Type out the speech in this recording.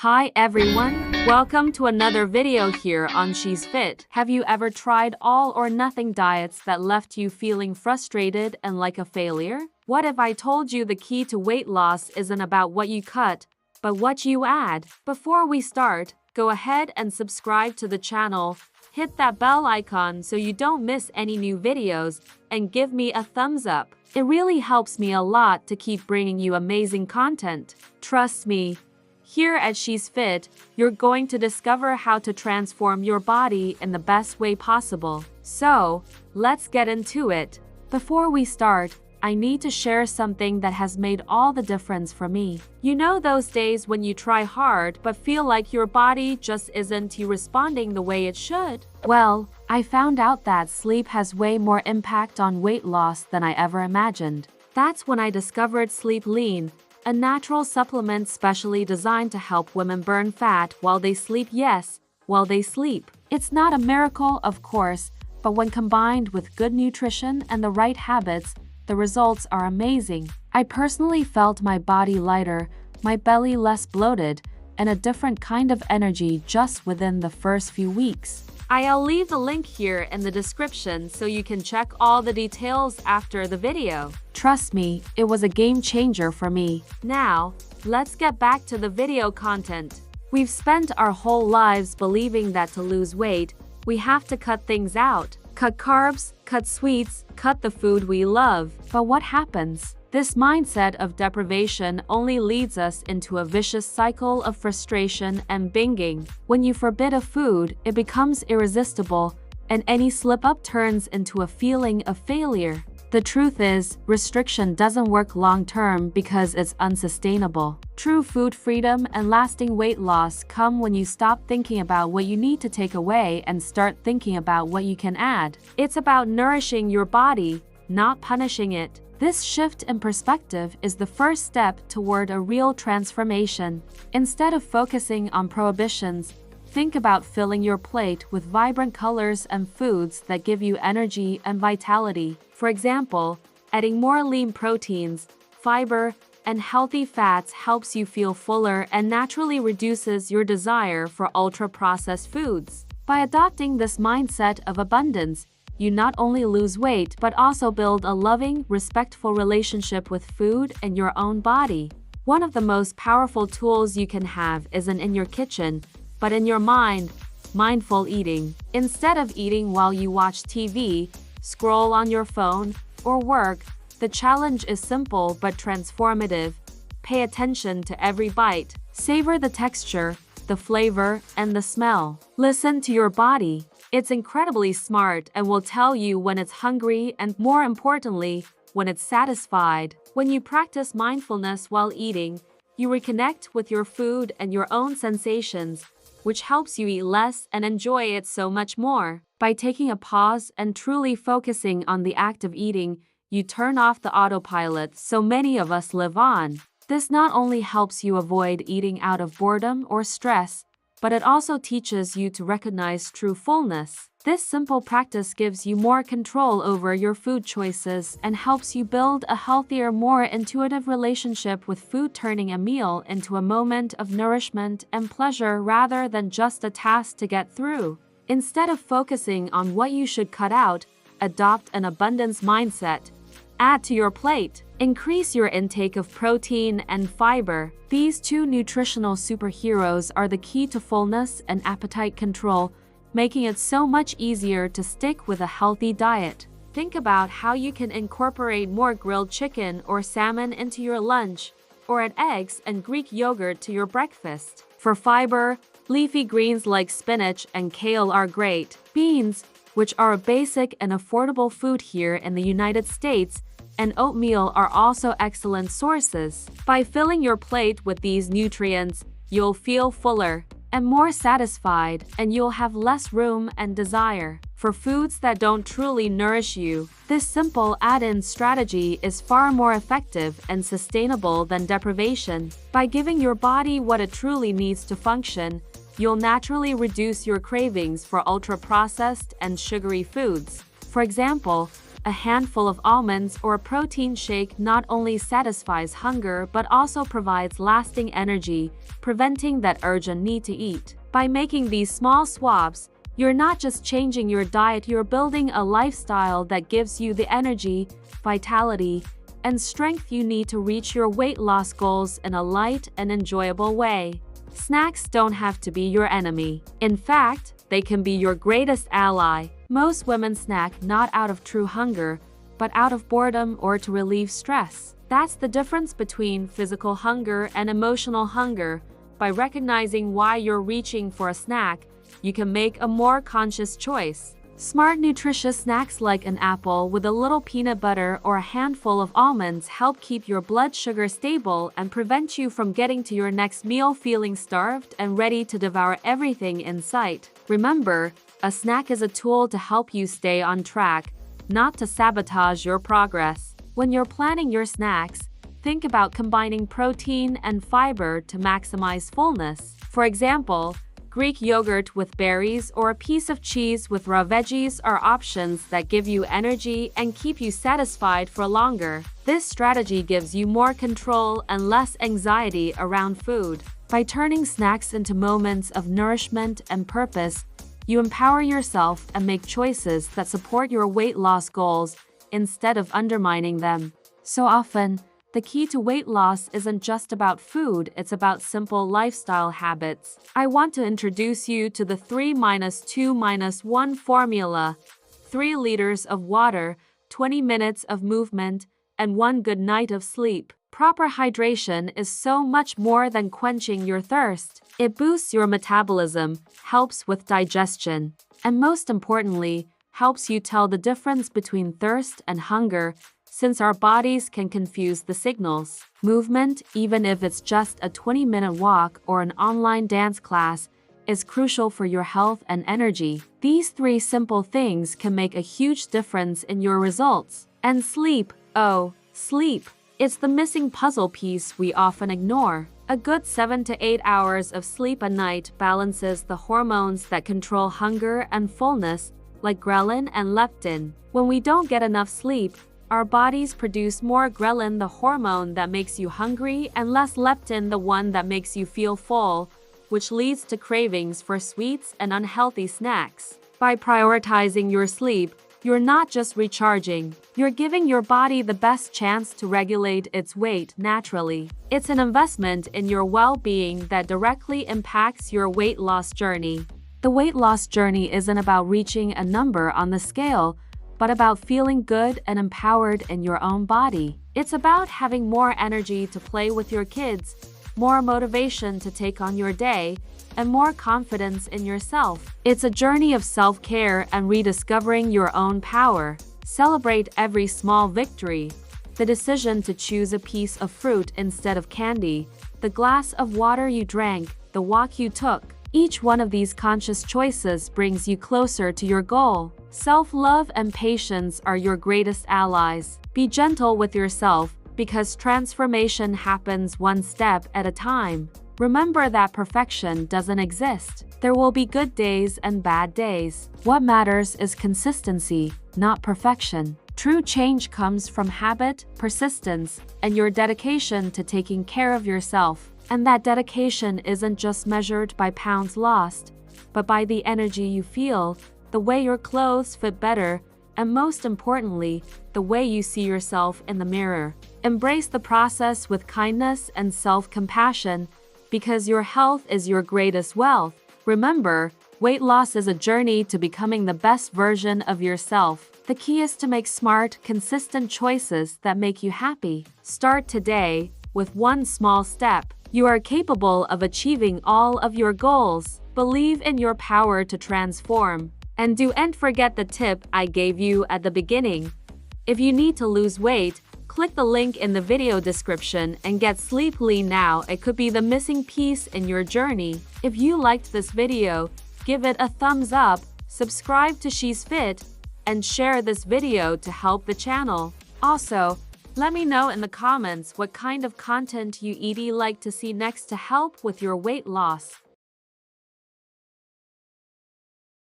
Hi everyone, welcome to another video here on She's Fit. Have you ever tried all or nothing diets that left you feeling frustrated and like a failure? What if I told you the key to weight loss isn't about what you cut, but what you add? Before we start, go ahead and subscribe to the channel, hit that bell icon so you don't miss any new videos, and give me a thumbs up. It really helps me a lot to keep bringing you amazing content. Trust me. Here at She's Fit, you're going to discover how to transform your body in the best way possible. So, let's get into it. Before we start, I need to share something that has made all the difference for me. You know those days when you try hard but feel like your body just isn't responding the way it should? Well, I found out that sleep has way more impact on weight loss than I ever imagined. That's when I discovered Sleep Lean, a natural supplement specially designed to help women burn fat while they sleep. Yes, while they sleep. It's not a miracle, of course, but when combined with good nutrition and the right habits, the results are amazing. I personally felt my body lighter, my belly less bloated, and a different kind of energy just within the first few weeks. I'll leave the link here in the description so you can check all the details after the video. Trust me, it was a game changer for me. Now, let's get back to the video content. We've spent our whole lives believing that to lose weight, we have to cut things out. Cut carbs, cut sweets, cut the food we love. But what happens? This mindset of deprivation only leads us into a vicious cycle of frustration and binging. When you forbid a food, it becomes irresistible, and any slip-up turns into a feeling of failure. The truth is, restriction doesn't work long-term because it's unsustainable. True food freedom and lasting weight loss come when you stop thinking about what you need to take away and start thinking about what you can add. It's about nourishing your body, not punishing it. This shift in perspective is the first step toward a real transformation. Instead of focusing on prohibitions, think about filling your plate with vibrant colors and foods that give you energy and vitality. For example, adding more lean proteins, fiber, and healthy fats helps you feel fuller and naturally reduces your desire for ultra-processed foods. By adopting this mindset of abundance, you not only lose weight but also build a loving, respectful relationship with food and your own body. One of the most powerful tools you can have isn't in your kitchen, but in your mind. Mindful eating. Instead of eating while you watch TV, scroll on your phone, or work, the challenge is simple but transformative. Pay attention to every bite. Savor the texture, the flavor, and the smell. Listen to your body. It's incredibly smart and will tell you when it's hungry and, more importantly, when it's satisfied. When you practice mindfulness while eating, you reconnect with your food and your own sensations, which helps you eat less and enjoy it so much more. By taking a pause and truly focusing on the act of eating, you turn off the autopilot so many of us live on. This not only helps you avoid eating out of boredom or stress, but it also teaches you to recognize true fullness. This simple practice gives you more control over your food choices and helps you build a healthier, more intuitive relationship with food, turning a meal into a moment of nourishment and pleasure rather than just a task to get through. Instead of focusing on what you should cut out, adopt an abundance mindset. Add to your plate. Increase your intake of protein and fiber. These two nutritional superheroes are the key to fullness and appetite control, making it so much easier to stick with a healthy diet. Think about how you can incorporate more grilled chicken or salmon into your lunch, or add eggs and Greek yogurt to your breakfast. For fiber, leafy greens like spinach and kale are great. Beans, which are a basic and affordable food here in the United States, and oatmeal are also excellent sources. By filling your plate with these nutrients, you'll feel fuller and more satisfied, and you'll have less room and desire for foods that don't truly nourish you. This simple add-in strategy is far more effective and sustainable than deprivation. By giving your body what it truly needs to function, you'll naturally reduce your cravings for ultra-processed and sugary foods. For example, A handful of almonds or a protein shake not only satisfies hunger but also provides lasting energy, preventing that urgent need to eat. By making these small swaps, you're not just changing your diet, you're building a lifestyle that gives you the energy, vitality, and strength you need to reach your weight loss goals in a light and enjoyable way. Snacks don't have to be your enemy. In fact, they can be your greatest ally. Most women snack not out of true hunger, but out of boredom or to relieve stress. That's the difference between physical hunger and emotional hunger. By recognizing why you're reaching for a snack, you can make a more conscious choice. Smart, nutritious snacks like an apple with a little peanut butter or a handful of almonds help keep your blood sugar stable and prevent you from getting to your next meal feeling starved and ready to devour everything in sight. Remember, a snack is a tool to help you stay on track, not to sabotage your progress. When you're planning your snacks, think about combining protein and fiber to maximize fullness. For example, Greek yogurt with berries or a piece of cheese with raw veggies are options that give you energy and keep you satisfied for longer. This strategy gives you more control and less anxiety around food. By turning snacks into moments of nourishment and purpose, you empower yourself and make choices that support your weight loss goals instead of undermining them. So often, the key to weight loss isn't just about food, it's about simple lifestyle habits. I want to introduce you to the 3-2-1 formula. 3 liters of water, 20 minutes of movement, and 1 good night of sleep. Proper hydration is so much more than quenching your thirst. It boosts your metabolism, helps with digestion, and most importantly, helps you tell the difference between thirst and hunger, since our bodies can confuse the signals. Movement, even if it's just a 20-minute walk or an online dance class, is crucial for your health and energy. These 3 simple things can make a huge difference in your results. And sleep, oh, sleep. It's the missing puzzle piece we often ignore. A good 7 to 8 hours of sleep a night balances the hormones that control hunger and fullness, like ghrelin and leptin. When we don't get enough sleep, our bodies produce more ghrelin, the hormone that makes you hungry, and less leptin, the one that makes you feel full, which leads to cravings for sweets and unhealthy snacks. By prioritizing your sleep, you're not just recharging, you're giving your body the best chance to regulate its weight naturally. It's an investment in your well-being that directly impacts your weight loss journey. The weight loss journey isn't about reaching a number on the scale, but about feeling good and empowered in your own body. It's about having more energy to play with your kids, more motivation to take on your day, and more confidence in yourself. It's a journey of self-care and rediscovering your own power. Celebrate every small victory. The decision to choose a piece of fruit instead of candy, the glass of water you drank, the walk you took. Each one of these conscious choices brings you closer to your goal. Self-love and patience are your greatest allies. Be gentle with yourself, because transformation happens one step at a time. Remember that perfection doesn't exist. There will be good days and bad days. What matters is consistency, not perfection. True change comes from habit, persistence, and your dedication to taking care of yourself. And that dedication isn't just measured by pounds lost, but by the energy you feel, the way your clothes fit better, and most importantly, the way you see yourself in the mirror. Embrace the process with kindness and self-compassion, because your health is your greatest wealth. Remember, weight loss is a journey to becoming the best version of yourself. The key is to make smart, consistent choices that make you happy. Start today with one small step. You are capable of achieving all of your goals. Believe in your power to transform. And don't forget the tip I gave you at the beginning. If you need to lose weight, click the link in the video description and get Sleeply now. It could be the missing piece in your journey. If you liked this video, give it a thumbs up, subscribe to She's Fit, and share this video to help the channel. Also, let me know in the comments what kind of content you'd like to see next to help with your weight loss.